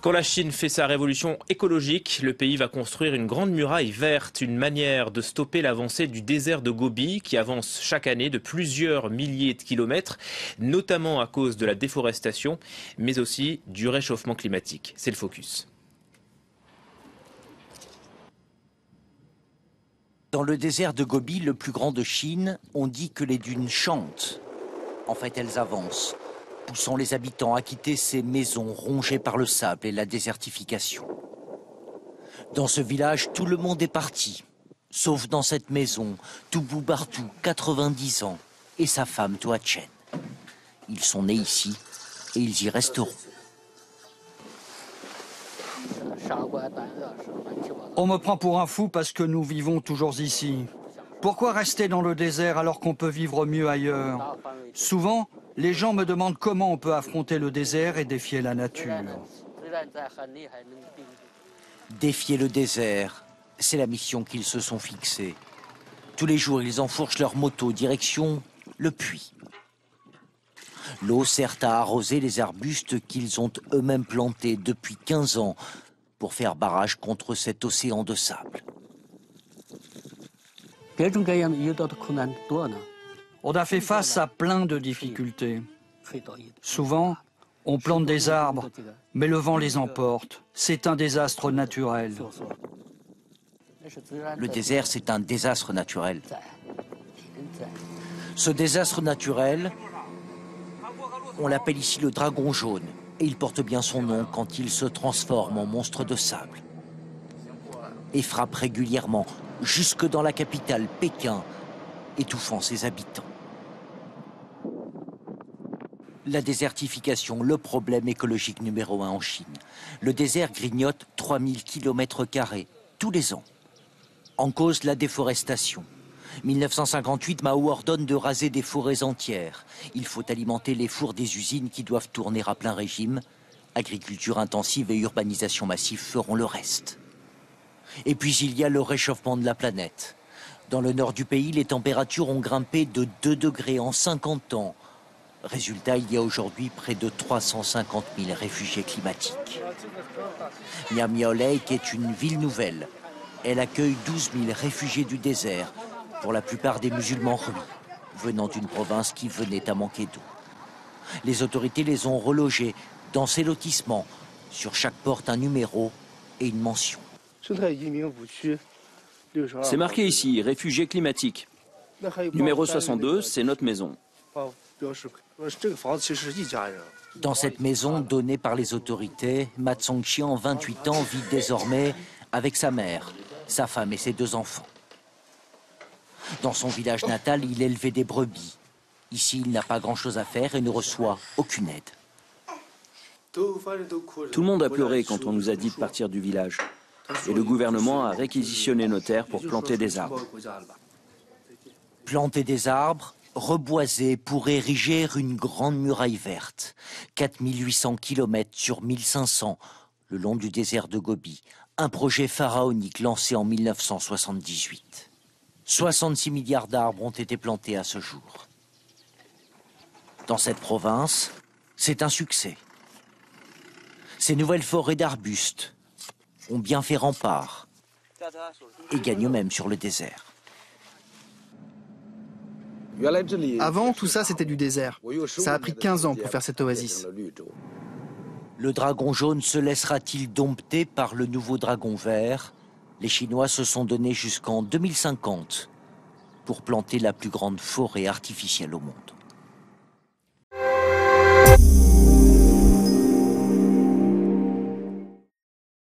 Quand la Chine fait sa révolution écologique, le pays va construire une grande muraille verte, une manière de stopper l'avancée du désert de Gobi qui avance chaque année de plusieurs milliers de kilomètres, notamment à cause de la déforestation, mais aussi du réchauffement climatique. C'est le focus. Dans le désert de Gobi, le plus grand de Chine, on dit que les dunes chantent. En fait, elles avancent, poussant les habitants à quitter ces maisons rongées par le sable et la désertification. Dans ce village, tout le monde est parti, sauf dans cette maison, Tubu Bartu, 90 ans, et sa femme Toa Chen. Ils sont nés ici et ils y resteront. On me prend pour un fou parce que nous vivons toujours ici. Pourquoi rester dans le désert alors qu'on peut vivre mieux ailleurs? Souvent, les gens me demandent comment on peut affronter le désert et défier la nature. Défier le désert, c'est la mission qu'ils se sont fixée. Tous les jours, ils enfourchent leur moto direction le puits. L'eau sert à arroser les arbustes qu'ils ont eux-mêmes plantés depuis 15 ans pour faire barrage contre cet océan de sable. On a fait face à plein de difficultés. Souvent, on plante des arbres, mais le vent les emporte. C'est un désastre naturel. Le désert, c'est un désastre naturel. Ce désastre naturel, on l'appelle ici le dragon jaune. Et il porte bien son nom quand il se transforme en monstre de sable. Et frappe régulièrement, jusque dans la capitale, Pékin, étouffant ses habitants. La désertification, le problème écologique numéro 1 en Chine. Le désert grignote 3000 km² tous les ans. En cause, la déforestation. 1958, Mao ordonne de raser des forêts entières. Il faut alimenter les fours des usines qui doivent tourner à plein régime. Agriculture intensive et urbanisation massive feront le reste. Et puis il y a le réchauffement de la planète. Dans le nord du pays, les températures ont grimpé de 2 degrés en 50 ans. Résultat, il y a aujourd'hui près de 350 000 réfugiés climatiques. Niamey Lake est une ville nouvelle. Elle accueille 12 000 réfugiés du désert, pour la plupart des musulmans ruis, venant d'une province qui venait à manquer d'eau. Les autorités les ont relogés dans ces lotissements. Sur chaque porte, un numéro et une mention. C'est marqué ici, réfugiés climatiques. Numéro 62, c'est notre maison. Dans cette maison donnée par les autorités, Ma Tsongxian, 28 ans, vit désormais avec sa mère, sa femme et ses 2 enfants. Dans son village natal, il élevait des brebis. Ici, il n'a pas grand-chose à faire et ne reçoit aucune aide. Tout le monde a pleuré quand on nous a dit de partir du village. Et le gouvernement a réquisitionné nos terres pour planter des arbres. Planter des arbres, reboiser pour ériger une grande muraille verte. 4800 km sur 1500, le long du désert de Gobi. Un projet pharaonique lancé en 1978. 66 milliards d'arbres ont été plantés à ce jour. Dans cette province, c'est un succès. Ces nouvelles forêts d'arbustes ont bien fait rempart et gagnent même sur le désert. Avant, tout ça, c'était du désert. Ça a pris 15 ans pour faire cette oasis. Le dragon jaune se laissera-t-il dompter par le nouveau dragon vert? Les Chinois se sont donnés jusqu'en 2050 pour planter la plus grande forêt artificielle au monde.